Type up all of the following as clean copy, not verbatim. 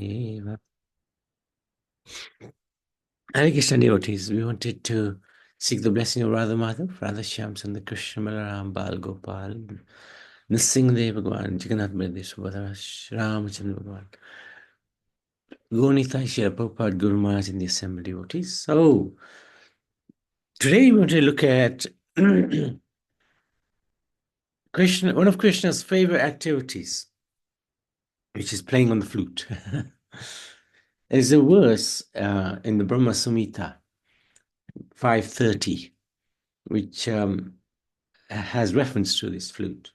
Eva. Hare Krishna devotees, we wanted to seek the blessing of Radha Madhav, Radha Shyam Sundar Krishna Balaram Bal Gopal, Nrsimhadev Bhagwan, Jagannath Baladev Subhadra, Ramachandra Bhagwan, Gaunithai Shri Prabhupada Guru Maharaj in the assembled devotees. So, today we want to look at Krishna, one of Krishna's favorite activities, which is playing on the flute. There's a verse in the Brahma Samhita 530, which has reference to this flute.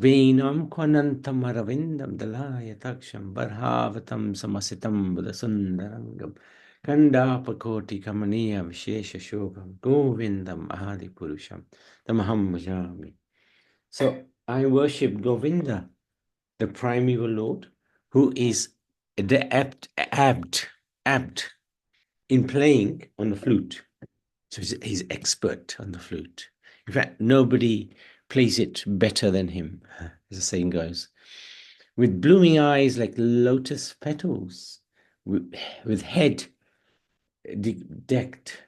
Venam kwanantam aravindam dalaya taksham barhavatam samasitam budasundarangam kandapakoti kamaniya vishesha shobham govindam ahadi purusham tamaham bhajami. So I worship Govinda, the primeval Lord, who is apt in playing on the flute. So he's expert on the flute. In fact, nobody plays it better than him, as the saying goes. With blooming eyes like lotus petals, with head decked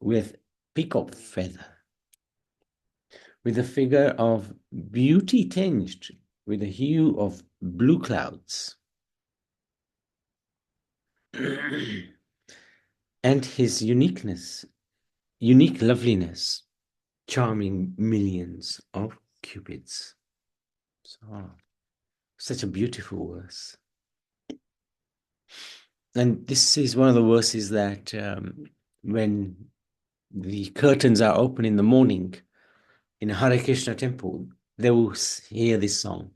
with peacock feather, with a figure of beauty tinged with the hue of blue clouds. And his unique loveliness, charming millions of cupids. So, such a beautiful verse. And this is one of the verses that when the curtains are open in the morning in a Hare Krishna temple, they will hear this song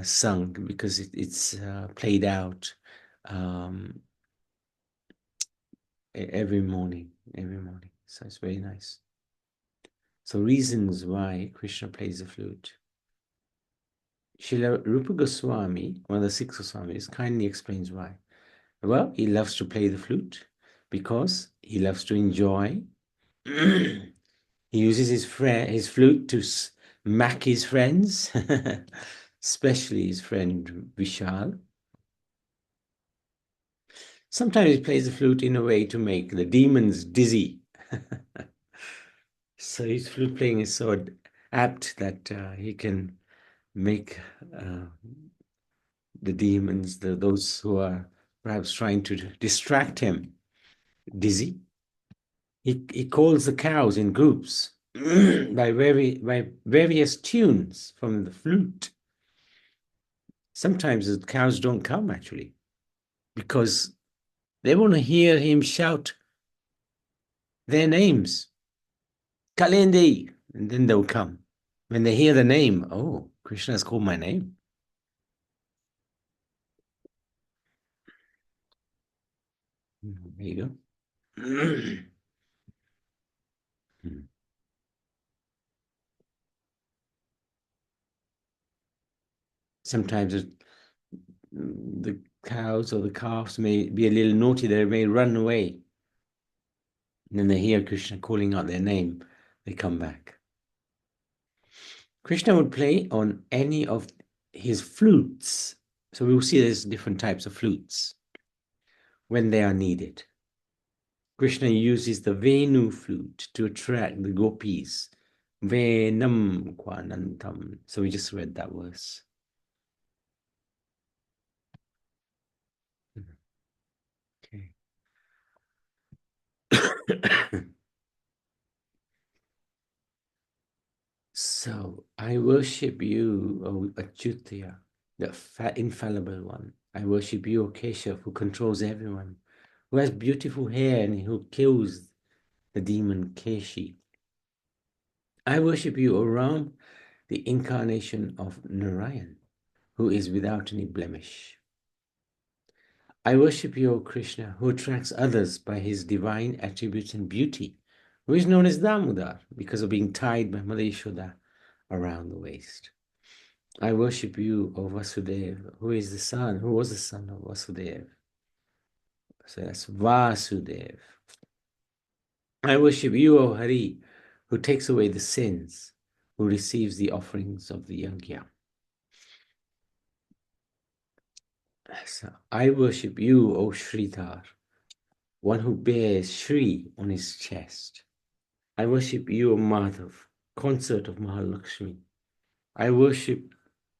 sung because it's played out every morning. So it's very nice. So reasons why Krishna plays the flute. Srila Rupa Goswami, one of the six Goswamis, kindly explains why. Well, he loves to play the flute because he loves to enjoy. He uses his flute to smack his friends, especially his friend Vishal. Sometimes he plays the flute in a way to make the demons dizzy. So his flute playing is so apt that he can make the demons, those who are perhaps trying to distract him, dizzy. He calls the cows in groups by various tunes from the flute. Sometimes the cows don't come actually because they want to hear him shout their names. Kalendi, and then they'll come. When they hear the name, oh, Krishna has called my name. There you go. Sometimes the cows or the calves may be a little naughty, they may run away. And then they hear Krishna calling out their name, they come back. Krishna would play on any of his flutes. So we will see there's different types of flutes when they are needed. Krishna uses the Venu flute to attract the gopis. Venam Kwanantam. So we just read that verse. Okay. So I worship you, O Achyutya, the infallible one. I worship you, O Keshav, who controls everyone, who has beautiful hair and who kills the demon Keshi. I worship you, O Ram, the incarnation of Narayan, who is without any blemish. I worship you, O Krishna, who attracts others by his divine attributes and beauty, who is known as Damodar because of being tied by Mother Yashoda around the waist. I worship you, O Vasudeva, who was the son of Vasudeva. So that's Vasudeva. I worship you, O Hari, who takes away the sins, who receives the offerings of the Yagya. So, I worship you, O Sridhar, one who bears Shri on his chest. I worship you, O Madhav, consort of Mahalakshmi. I worship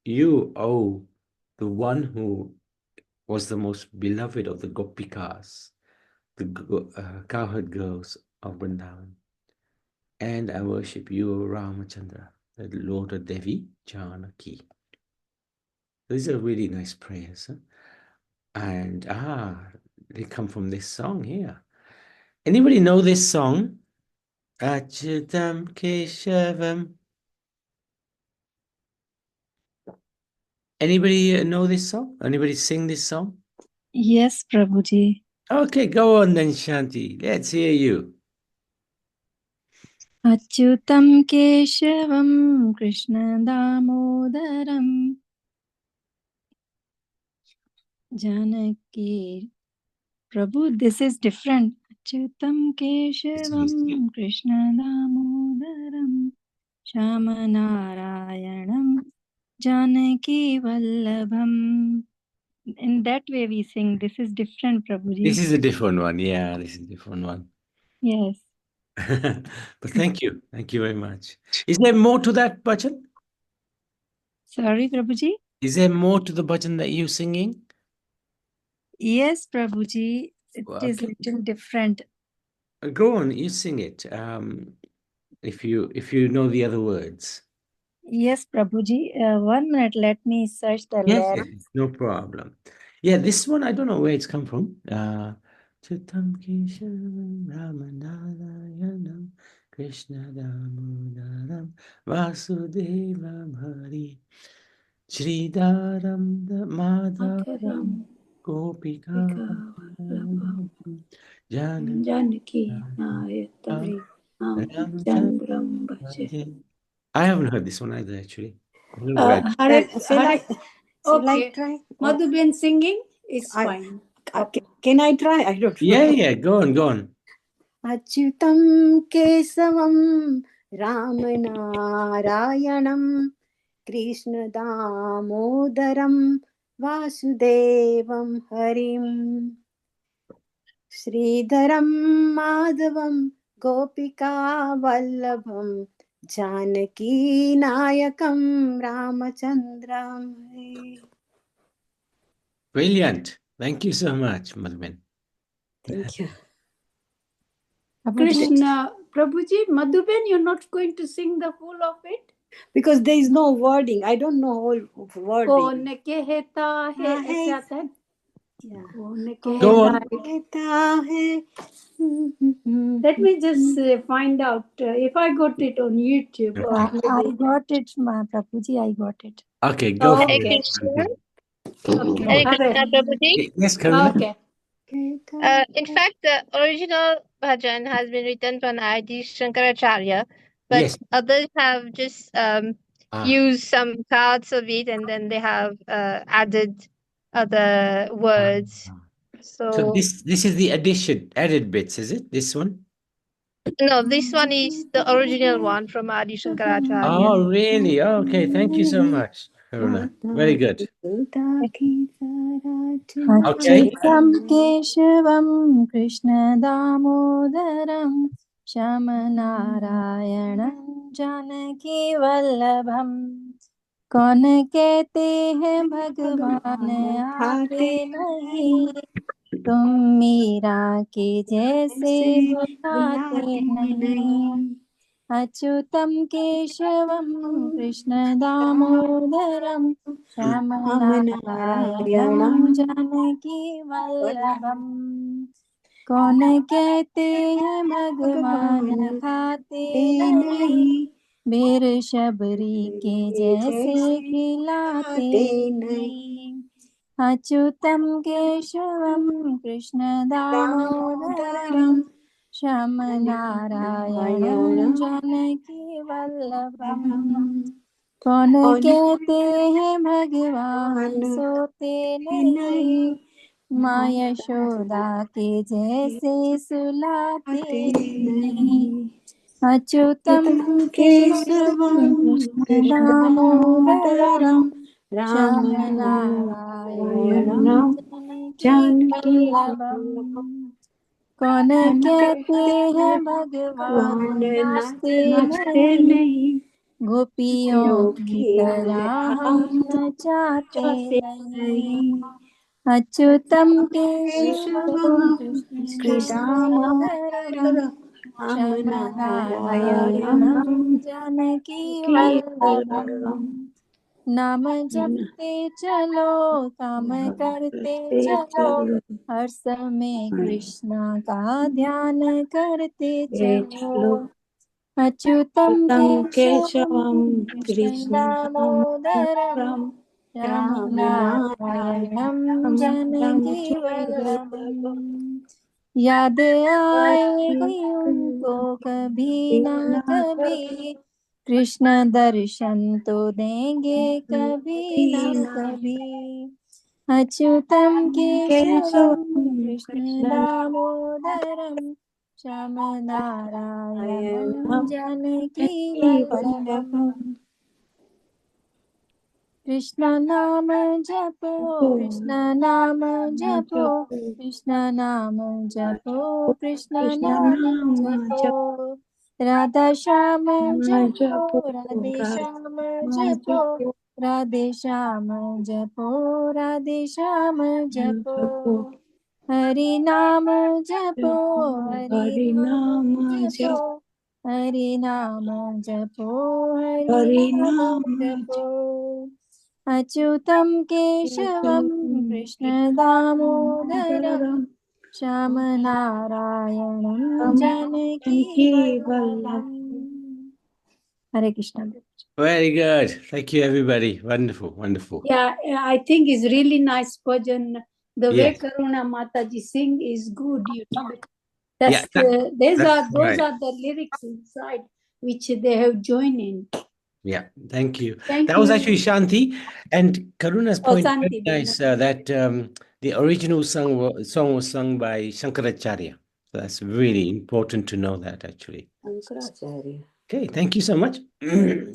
you, O the one who was the most beloved of the Gopikas, the cowherd girls of Vrindavan. And I worship you, O Ramachandra, the Lord of Devi Janaki. These are really nice prayers. Huh? And they come from this song here. Anybody know this song? Achyutam Keshavam. Anybody know this song? Anybody sing this song? Yes, Prabhuji. Okay, go on then, Shanti. Let's hear you. Achyutam Keshavam Krishna Damodaram Janaki. Prabhu, this is different. Achyutam Keshavam Krishna Damodaram Shamanarayanam Janaki Vallabham. In that way we sing. This is different, Prabhuji. This is a different one. Yeah, this is a different one. Yes. But thank you. Thank you very much. Is there more to that bhajan? Sorry, Prabhuji? Is there more to the bhajan that you're singing? Yes, Prabhuji. It is Okay. little different. Go on, you sing it. If you know the other words. Yes, Prabhuji. 1 minute, let me search the Yes, lyrics. yes, no problem. Yeah, this one I don't know where it's come from. Chitam Keshavam Ramanarayanam Krishna Damodaram Vasudevam Hari Sridharam Madhavam Gopika Janaki Nayatam Ramachandram Bhaje. I haven't heard this one either, actually. Okay. Madhuben singing is fine. Can I try? I don't know. Yeah, go on. Achyutam Kesavam Ramanarayanam Krishna Damodaram Vasudevam Harim Sridharam Madhavam Gopika Vallabham Janaki Nayakam Ramachandram. Brilliant. Thank you so much, Madhuben. Thank you. Krishna, Prabhuji, Madhuben, you're not going to sing the whole of it? Because there is no wording. I don't know whole wording. Kaun kehta hai, aise aata hai? Yeah. Kaun Go on. Kehta hai. Let me just find out if I got it on YouTube. Or I got it, Prabhuji. I got it. Okay, go for Okay. it. Okay. Hare Krishna, Prabhuji. Yes, Karuna. Okay. In fact, the original bhajan has been written by Adi Shankaracharya, but Yes. others have just used some parts of it and then they have added other words. So this is the added bits, is it? This one? No, this one is the original one from Adi Shankaracharya. Oh, really? Okay, thank you so much, Karuna. Very good. Okay. Achyutam Keshavam Krishna Damodaram Shamanarayanam Janaki Vallabham कौन कहते हैं भगवान आते नहीं तुम मीरा के जैसे बुलाते नहीं अच्युतम केशवम कृष्ण दामोदरम श्यामनारायणम जानकी वल्लभम कौन कहते हैं भगवान खाते नहीं बेर शबरी के जैसे खिलाते नहीं अच्युतम केशवम कृष्ण दामोदरम श्यामनारायणं जानकी वल्लभम कौन कहते हैं भगवान सोते नहीं माँ यशोदा के जैसे सुलाते नहीं अच्युतम केशवम कृष्ण दामोदरम श्यामनारायणं नारायणं जानकी जानकीवल्लभम् कौन कहते हैं भगवान नाचते नाचते नहीं नहीं गोपियों की तरह हम नचाते चाहते नहीं नहीं अच्युतम केशवम केशवम कृष्ण कृष्ण दामोदरम राम श्याम नारायणं नारायणम जानकी जानकीवल्लभं वल्लभम नाम जपते चलो काम करते चलो चलो हर समय कृष्णा का ध्यान करते चलो चलो अच्युतम तम केशवम केशवम कृष्ण कृष्ण दामोदरम दामोदरम राम राम नारायणम नारायणं जानकी जानकीवल्लभं वल्लभम याद आएगी उनको कभी ना कभी कृष्ण दर्शन तो देंगे कभी ना कभी अच्युतम केशवम केशवं कृष्ण कृष्ण दामोदरम श्याम नारायणं नारायणं जानकी वल्लभम् जानकीवल्लभं कृष्ण नाम जपो कृष्ण नाम जपो कृष्ण नाम जपो कृष्ण कृष्ण नाम नाम जपो जप राधा श्याम जपो जपो राधे श्याम राम जपो जपो राधे श्याम जपो राधे श्याम जपो जपो हरि नाम जपो जपो हरि हरि नाम नाम जपो जप हरि नाम जपो हरि हरि नाम नाम जपो जप अच्युतं केशवं कृष्ण दामोदरं दामोदरं श्याम नारायणं जानकी जानकीवल्लभं वल्लभम् हरे Krishna Very good. Thank you, everybody. Wonderful, wonderful. Yeah, I think it's really nice bhajan. The way Yes. Karuna Mataji sing is good, you know. Yeah, that's Those right. are the lyrics inside which they have joined in. Yeah, thank you. Thank That was you. actually Shanti. And Karuna's Oh, point, very Santi. nice, that the original song was sung by Shankaracharya. So that's really important to know that, actually. Shankaracharya. Okay, thank you so much.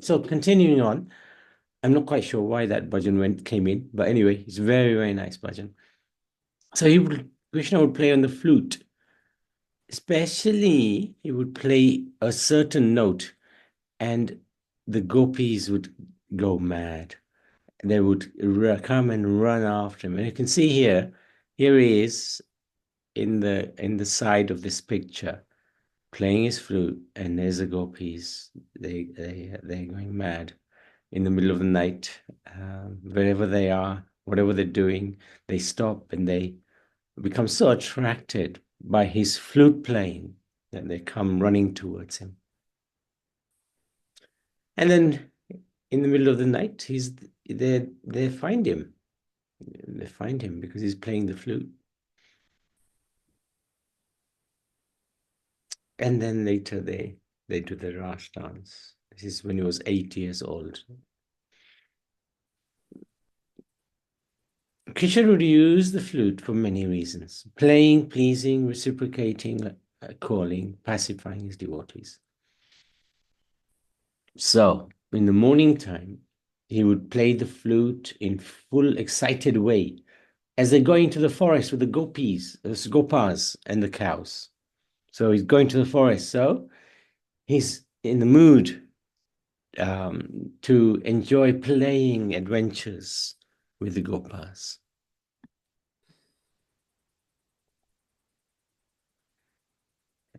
So continuing on, I'm not quite sure why that bhajan came in, but anyway, it's very, very nice bhajan. So Krishna would play on the flute. Especially, he would play a certain note, and the gopis would go mad. They would come and run after him. And you can see here he is in the side of this picture, playing his flute, and there's the gopis. They're going mad in the middle of the night, wherever they are, whatever they're doing, they stop and they become so attracted by his flute playing that they come running towards him. And then in the middle of the night, they find him. They find him because he's playing the flute. And then later they do the Ras dance. This is when he was 8 years old. Krishna would use the flute for many reasons: playing, pleasing, reciprocating, calling, pacifying his devotees. So in the morning time, he would play the flute in full excited way as they're going to the forest with the gopis, the gopas, and the cows. So he's going to the forest. So he's in the mood to enjoy playing adventures with the gopas.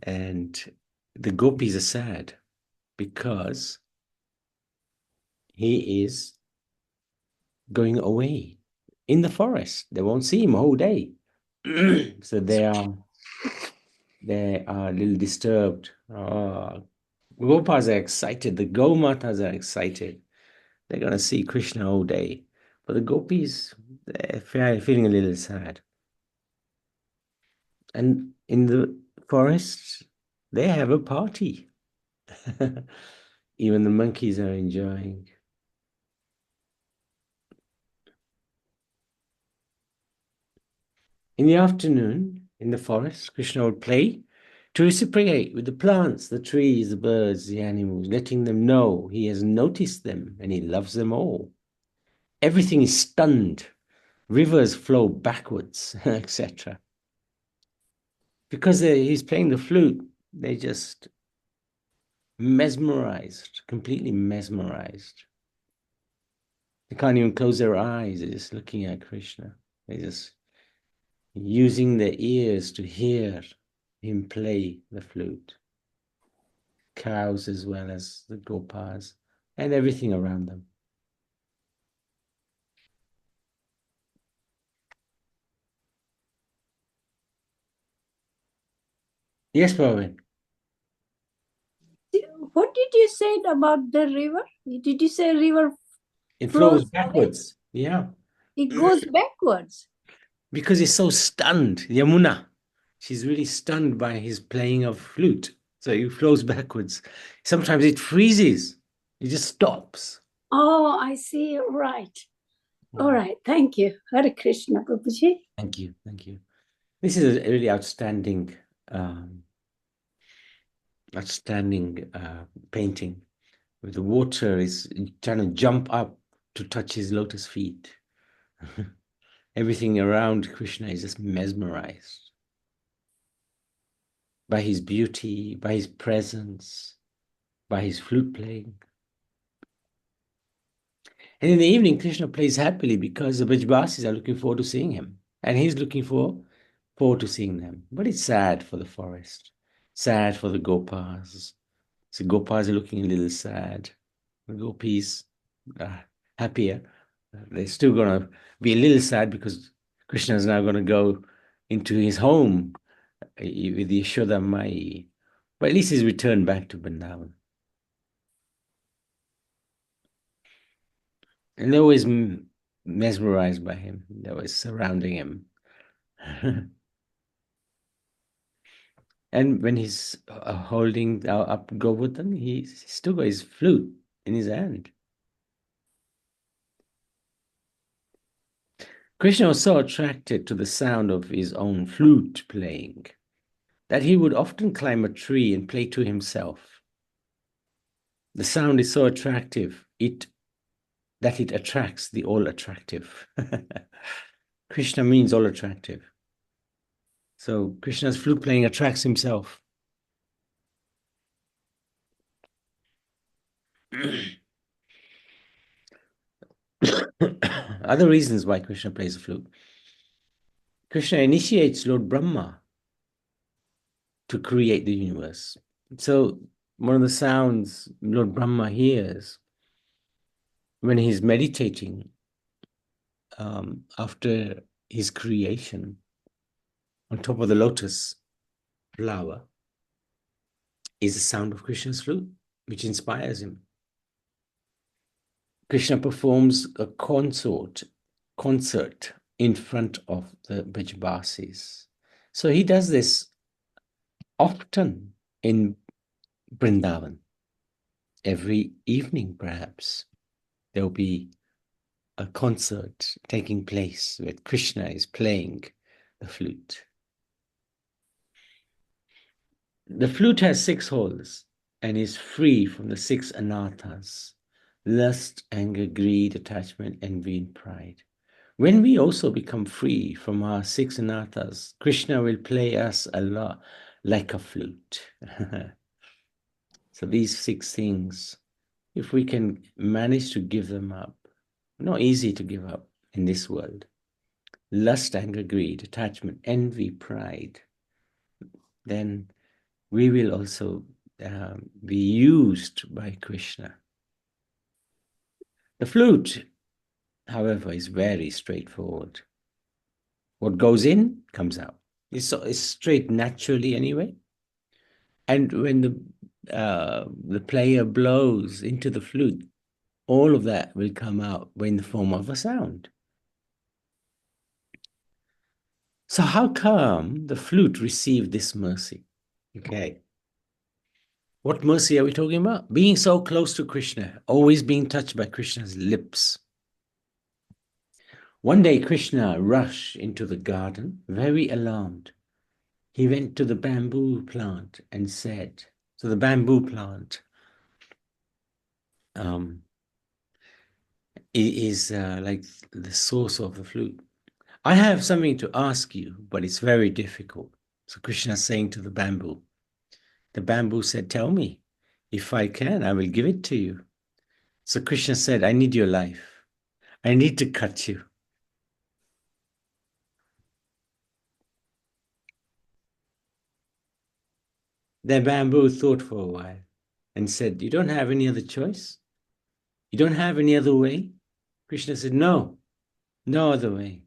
And the gopis are sad because he is going away in the forest. They won't see him all day. So they are a little disturbed. Gopas are excited. The Gomatas are excited. They're going to see Krishna all day. But the gopis, they're feeling a little sad. And in the forest, they have a party. Even the monkeys are enjoying. In the afternoon, in the forest, Krishna would play to reciprocate with the plants, the trees, the birds, the animals, letting them know he has noticed them and he loves them all. Everything is stunned Rivers flow backwards, etc. Because he's playing the flute, they just mesmerized, completely mesmerized. They can't even close their eyes. They're just looking at Krishna. They're just using their ears to hear him play the flute. Cows as well as the gopas and everything around them. Yes, Praveen. What did you say about the river? Did you say river It flows flows backwards. Yeah. It goes backwards. Because he's so stunned. Yamuna, she's really stunned by his playing of flute. So he flows backwards. Sometimes it freezes. It just stops. Oh, I see. Right. All right. Thank you. Hare Krishna, Prabhuji. Thank you. Thank you. This is a really outstanding painting. The water is trying to jump up to touch his lotus feet. Everything around Krishna is just mesmerized by his beauty, by his presence, by his flute playing. And in the evening, Krishna plays happily because the Brajbasis are looking forward to seeing him. And he's looking forward to seeing them. But it's sad for the forest, sad for the Gopas. So Gopas are looking a little sad. The Gopis are happier. They're still going to be a little sad because Krishna is now going to go into his home with Yashoda Mai. But at least he's returned back to Vrindavan. And they're always mesmerized by him. They were surrounding him. And when he's holding up Govardhan, he's still got his flute in his hand. Krishna was so attracted to the sound of his own flute playing that he would often climb a tree and play to himself. The sound is so attractive that it attracts the all attractive. Krishna means all attractive. So Krishna's flute playing attracts himself. Other reasons why Krishna plays the flute. Krishna initiates Lord Brahma to create the universe. So one of the sounds Lord Brahma hears when he's meditating after his creation on top of the lotus flower is the sound of Krishna's flute, which inspires him. Krishna performs a concert in front of the Brajbasis. So he does this often in Vrindavan. Every evening, perhaps, there will be a concert taking place where Krishna is playing the flute. The flute has 6 holes and is free from the 6 anarthas: lust, anger, greed, attachment, envy, and pride. When we also become free from our 6 anarthas, Krishna will play us a lot like a flute. So these 6 things, if we can manage to give them up, not easy to give up in this world. Lust, anger, greed, attachment, envy, pride, then we will also be used by Krishna. The flute, however, is very straightforward. What goes in, comes out. It's straight naturally anyway. And when the player blows into the flute, all of that will come out in the form of a sound. So how come the flute received this mercy? Okay. What mercy are we talking about? Being so close to Krishna, always being touched by Krishna's lips. One day Krishna rushed into the garden, very alarmed. He went to the bamboo plant and said, so the bamboo plant is like the source of the flute. I have something to ask you, but it's very difficult. So Krishna is saying to the bamboo. The bamboo said, tell me. If I can, I will give it to you. So Krishna said, I need your life. I need to cut you. The bamboo thought for a while and said, you don't have any other choice? You don't have any other way? Krishna said, no, no other way.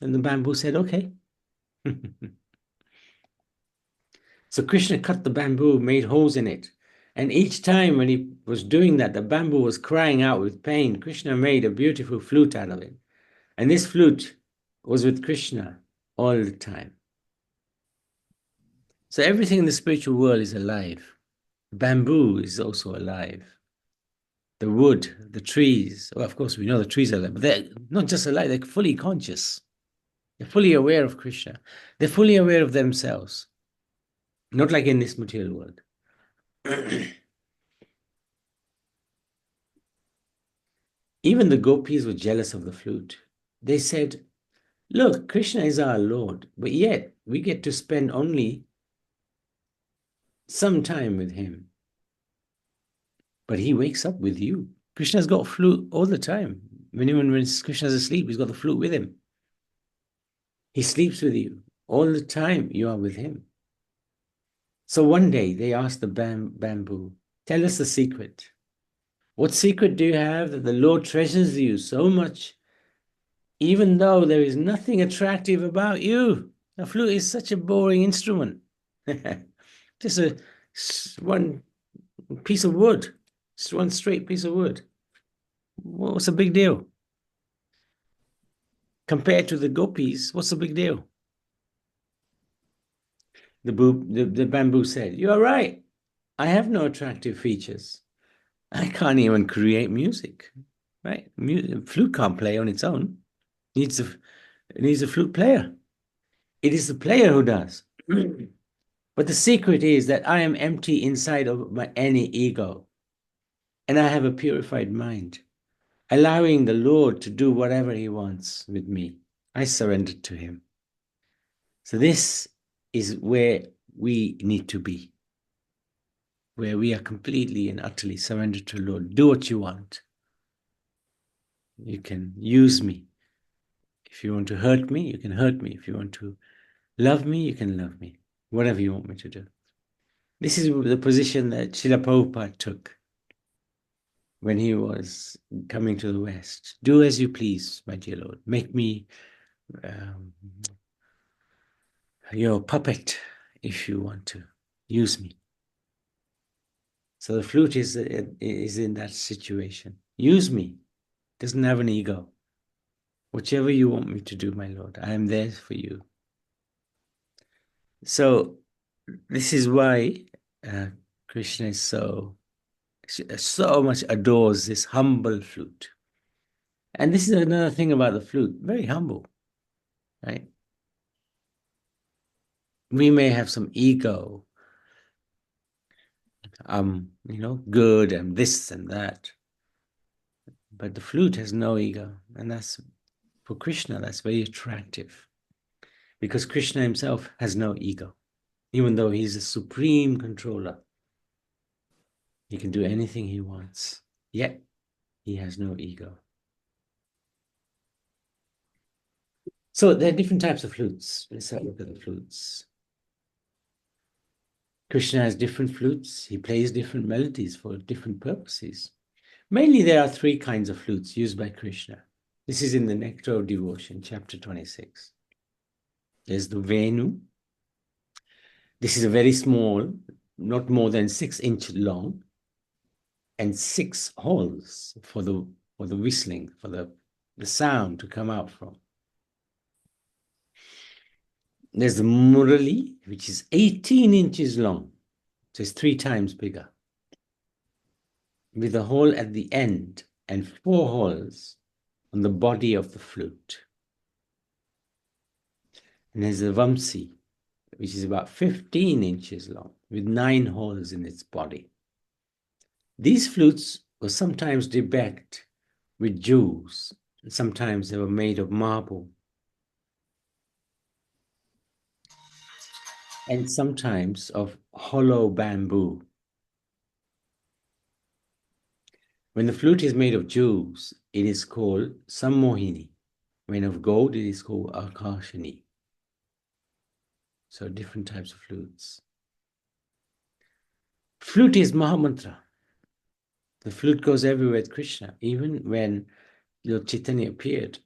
And the bamboo said, okay. So Krishna cut the bamboo, made holes in it. And each time when he was doing that, the bamboo was crying out with pain. Krishna made a beautiful flute out of it. And this flute was with Krishna all the time. So everything in the spiritual world is alive. Bamboo is also alive. The wood, the trees, well, of course we know the trees are alive, but they're not just alive, they're fully conscious. They're fully aware of Krishna. They're fully aware of themselves. Not like in this material world. Even the gopis were jealous of the flute. They said, look, Krishna is our Lord, but yet we get to spend only some time with him. But he wakes up with you. Krishna's got a flute all the time. Even when Krishna's asleep, he's got the flute with him. He sleeps with you. All the time you are with him. So one day they asked the bamboo, tell us the secret. What secret do you have that the Lord treasures you so much, even though there is nothing attractive about you? A flute is such a boring instrument. Just one piece of wood. Just one straight piece of wood. What's the big deal? Compared to the gopis, what's the big deal? The bamboo said, you are right. I have no attractive features. I can't even create music, right? Flute can't play on its own. It needs a flute player. It is the player who does. But the secret is that I am empty inside of any ego. And I have a purified mind, allowing the Lord to do whatever he wants with me. I surrender to him. So this is where we need to be, where we are completely and utterly surrendered to the Lord. Do what you want. You can use me. If you want to hurt me, you can hurt me. If you want to love me, you can love me. Whatever you want me to do. This is the position that Srila Prabhupada took when he was coming to the West. Do as you please, my dear Lord. Make me your puppet if you want to. Use me. So the flute is in that situation. Use me. Doesn't have an ego. Whichever you want me to do, my Lord, I am there for you. So this is why Krishna is so much adores this humble flute. And this is another thing about the flute, very humble, right? We may have some ego, good and this and that. But the flute has no ego. And that's, for Krishna, that's very attractive. Because Krishna himself has no ego. Even though he's a supreme controller. He can do anything he wants. Yet, he has no ego. So there are different types of flutes. Let's have a look at the flutes. Krishna has different flutes. He plays different melodies for different purposes. Mainly there are three kinds of flutes used by Krishna. This is in the Nectar of Devotion, chapter 26. There's the Venu. This is a very small, not more than 6 inches long, and 6 holes for the whistling, for the sound to come out from. There's the Murali, which is 18 inches long. So it's 3 times bigger. With a hole at the end and 4 holes on the body of the flute. And there's the Vamsi, which is about 15 inches long, with 9 holes in its body. These flutes were sometimes decked with jewels, Sometimes they were made of marble. And sometimes of hollow bamboo. When the flute is made of jewels, it is called Sammohini. When of gold, it is called Akashani. So different types of flutes. Flute is Mahamantra. The flute goes everywhere with Krishna. Even when Lord Chaitanya appeared,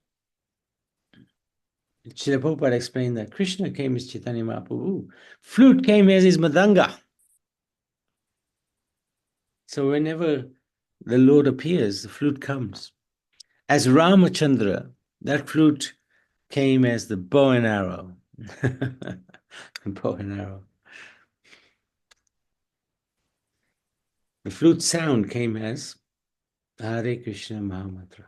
Srila Prabhupada explained that Krishna came as Chaitanya Mahaprabhu. Flute came as his Madanga. So whenever the Lord appears, the flute comes. As Ramachandra, that flute came as the bow and arrow. Bow and arrow. The flute sound came as Hare Krishna Mahamantra.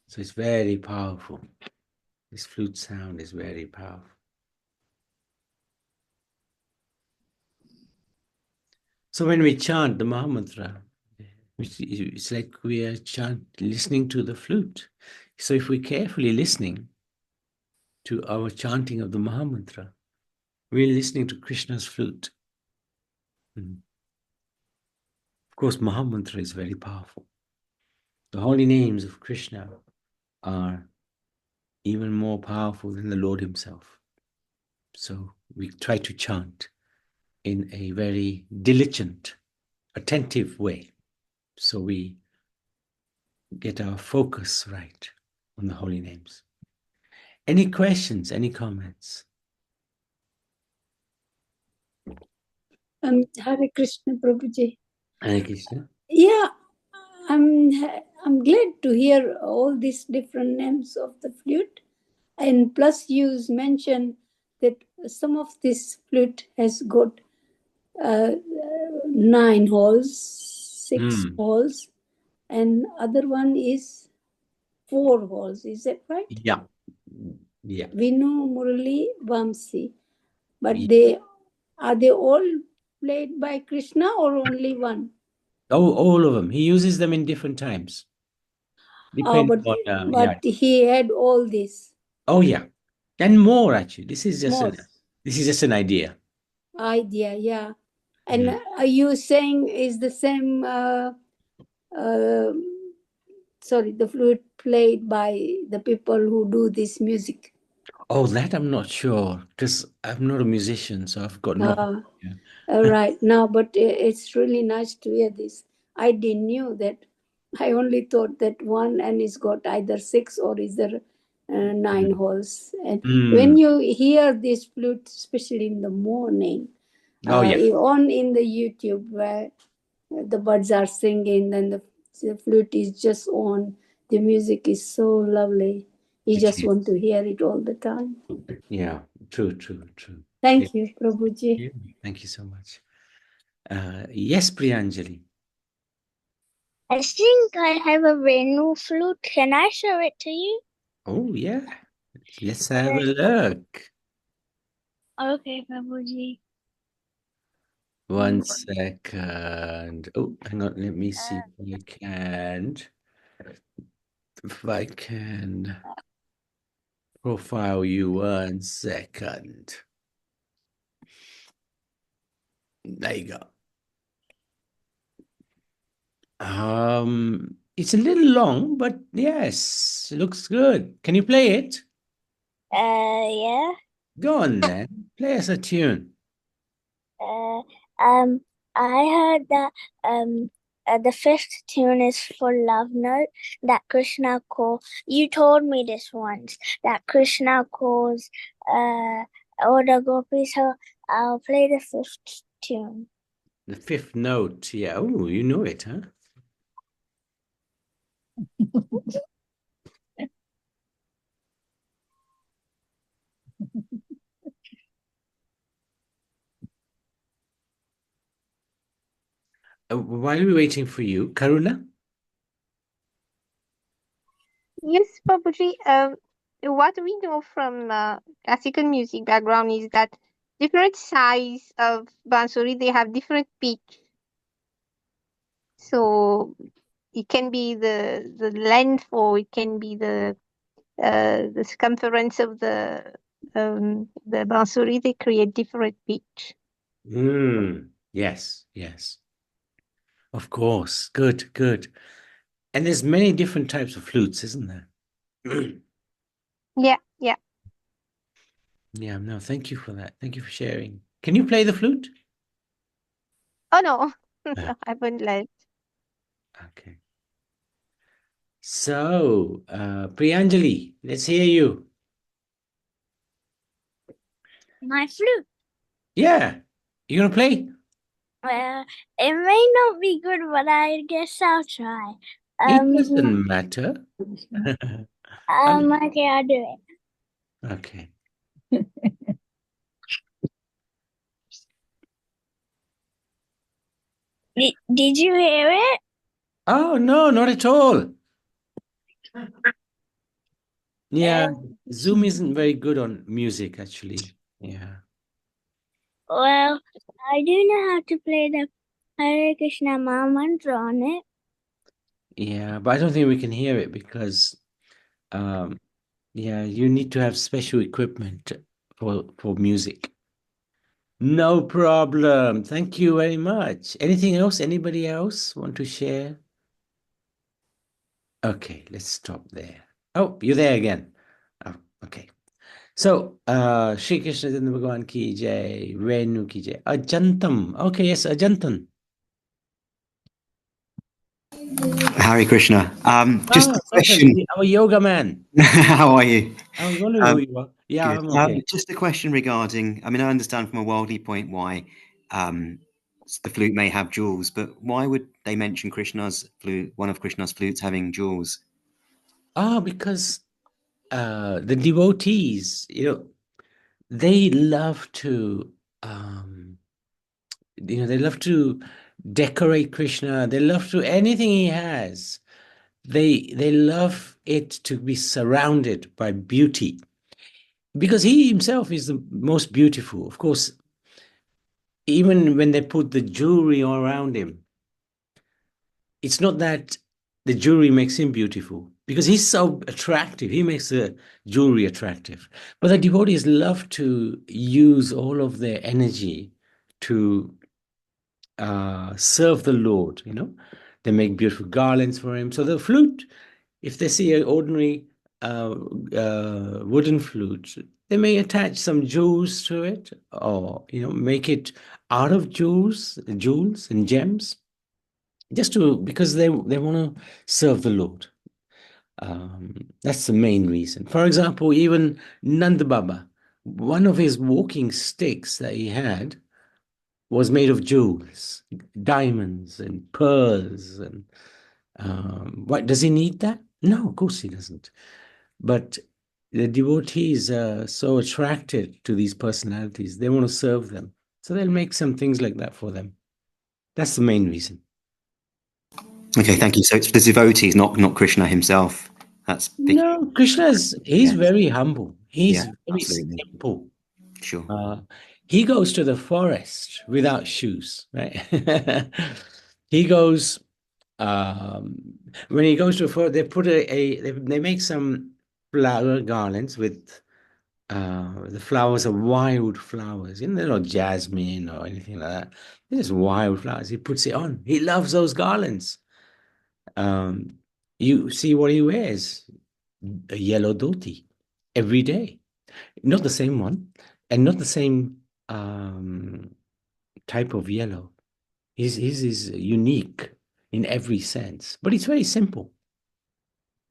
So it's very powerful. This flute sound is very powerful. So when we chant the Mahamantra, it's like we are listening to the flute. So if we're carefully listening to our chanting of the Mahamantra, we're listening to Krishna's flute. Of course, Mahamantra is very powerful. The holy names of Krishna are even more powerful than the Lord himself. So we try to chant in a very diligent, attentive way. So we get our focus right on the holy names. Any questions, any comments? Hare Krishna, Prabhuji. Hare Krishna. Yeah, I'm glad to hear all these different names of the flute. And plus you mentioned that some of this flute has got 9 holes, 6 holes, and other one is 4 holes. Is that right? Yeah. Yeah. Vinu, Murali, Vamsi. But are they all played by Krishna or only one? Oh, all of them. He uses them in different times. Depending on, but he had all this. Oh yeah, and more actually. This is just More. this is just an idea. Idea, yeah. And are you saying is the same? Sorry, the flute played by the people who do this music. Oh, that I'm not sure because I'm not a musician, so I've got no. Right now, but it's really nice to hear this. I didn't knew that. I only thought that one and it's got either 6 or is there 9 holes. And when you hear this flute, especially in the morning, on in the YouTube where the birds are singing and the flute is just on, the music is so lovely. You just want to hear it all the time. Yeah, true. Thank you, Prabhuji. Thank you so much. Yes, Priyanjali. I think I have a Venu flute. Can I show it to you? Oh, yeah. Let's have a look. Okay, Prabhuji. 1 second. Oh, hang on. Let me see if I can profile you 1 second. There you go. It's a little long, but yes, it looks good. Can you play it? Yeah. Go on then. Play us a tune. I heard that the 5th tune is for love note that Krishna calls. You told me this once that Krishna calls all the gopis. So I'll play the 5th tune. The 5th note. Yeah. Oh, you know it, huh? While we're waiting for you, Karuna? Yes, Babuji. What we know from classical music background is that different size of bansuri, they have different pitch. So it can be the length, or it can be the circumference of the bansuri. They create different pitch. Yes, yes. Of course. Good, good. And there's many different types of flutes, isn't there? Yeah, yeah. Yeah, no, thank you for that. Thank you for sharing. Can you play the flute? Oh no, no, I wouldn't let. Okay. So, Priyanjali, let's hear you. My flute. Yeah. You gonna play? Well, it may not be good, but I guess I'll try. It doesn't matter. Okay, I'll do it. Okay. Did you hear it? Oh, no, not at all. Yeah, Zoom isn't very good on music, actually. Yeah. Well, I do know how to play the Hare Krishna Maha Mantra on it. Yeah, but I don't think we can hear it because, yeah, you need to have special equipment for music. No problem. Thank you very much. Anything else? Anybody else want to share? Okay, let's stop there. Oh, you're there again. Oh, okay. So, Shri Krishna Chandra Bhagavan ki jai, Venu ki jai. Ajantam. Okay, yes, Ajantan. Hare Krishna. Just a Perfect. question. I'm a yoga man. How are you? I was wondering who you are. Yeah, Good. I'm okay. Just a question regarding, I mean, I understand from a worldly point why the flute may have jewels, but why would they mention Krishna's flute, one of Krishna's flutes having jewels? Because the devotees, they love to, they love to decorate Krishna. They love to anything he has. They love it to be surrounded by beauty because he himself is the most beautiful. Of course, even when they put the jewelry around him, it's not that the jewelry makes him beautiful because he's so attractive. He makes the jewelry attractive. But the devotees love to use all of their energy to serve the Lord, They make beautiful garlands for him. So the flute, if they see an ordinary wooden flute, they may attach some jewels to it or, make it out of jewels and gems just because they want to serve the Lord. That's the main reason. For example, even Nanda Baba, one of his walking sticks that he had was made of jewels, diamonds and pearls. And what does he need that? No, of course he doesn't. But the devotees are so attracted to these personalities, they want to serve them. So they'll make some things like that for them. That's the main reason. Okay, thank you. So it's for the devotees, not Krishna himself. That's big. No, he's very humble. He's very absolutely. simple. Sure. He goes to the forest without shoes, right? He goes, when he goes to the forest, they put they make some flower garlands with the flowers are wild flowers. They're not jasmine or anything like that. They're just wild flowers. He puts it on. He loves those garlands. You see what he wears? A yellow dhoti every day. Not the same one, and not the same type of yellow. His is unique in every sense, but it's very simple.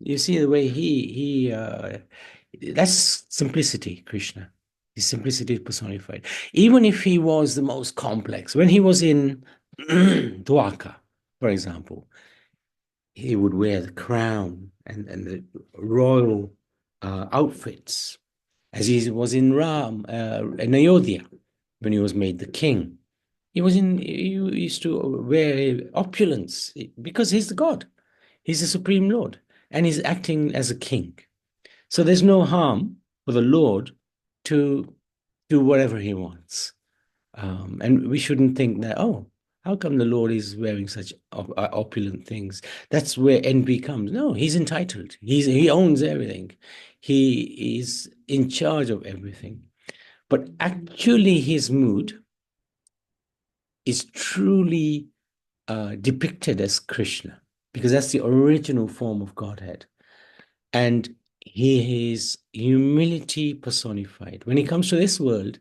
You see the way he that's simplicity, Krishna. His simplicity is personified. Even if he was the most complex, when he was in Dwarka, for example, he would wear the crown and the royal outfits, as he was in in Ayodhya, when he was made the king. He used to wear opulence because he's the God. He's the supreme Lord, and he's acting as a king. So there's no harm for the Lord to do whatever he wants. And we shouldn't think that, oh, How come the Lord is wearing such opulent things? That's where envy comes. No, he's entitled. He owns everything. He is in charge of everything. But actually, his mood is truly depicted as Krishna, because that's the original form of Godhead. And he is humility personified. When he comes to this world,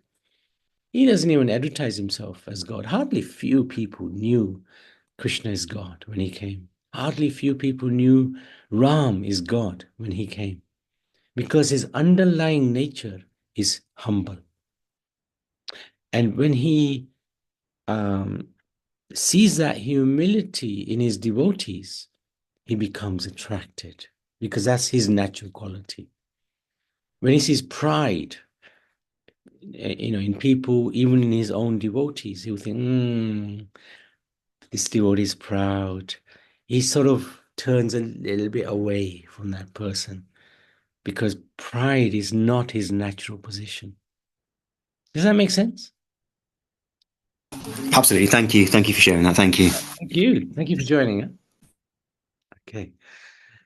he doesn't even advertise himself as God. Hardly few people knew Krishna is God when he came. Hardly few people knew Ram is God when he came, because his underlying nature is humble. And when he sees that humility in his devotees, he becomes attracted, because that's his natural quality. When he sees pride, in people, even in his own devotees, he will think, this devotee is proud. He sort of turns a little bit away from that person, because pride is not his natural position. Does that make sense? Absolutely. Thank you. Thank you for sharing that. Thank you. Thank you. Thank you for joining. Okay.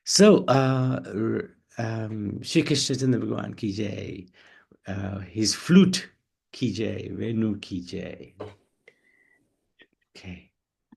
So, Shri Krishna Chandra Bhagwan ki jai. His flute ki jai. Venu ki jai. Okay.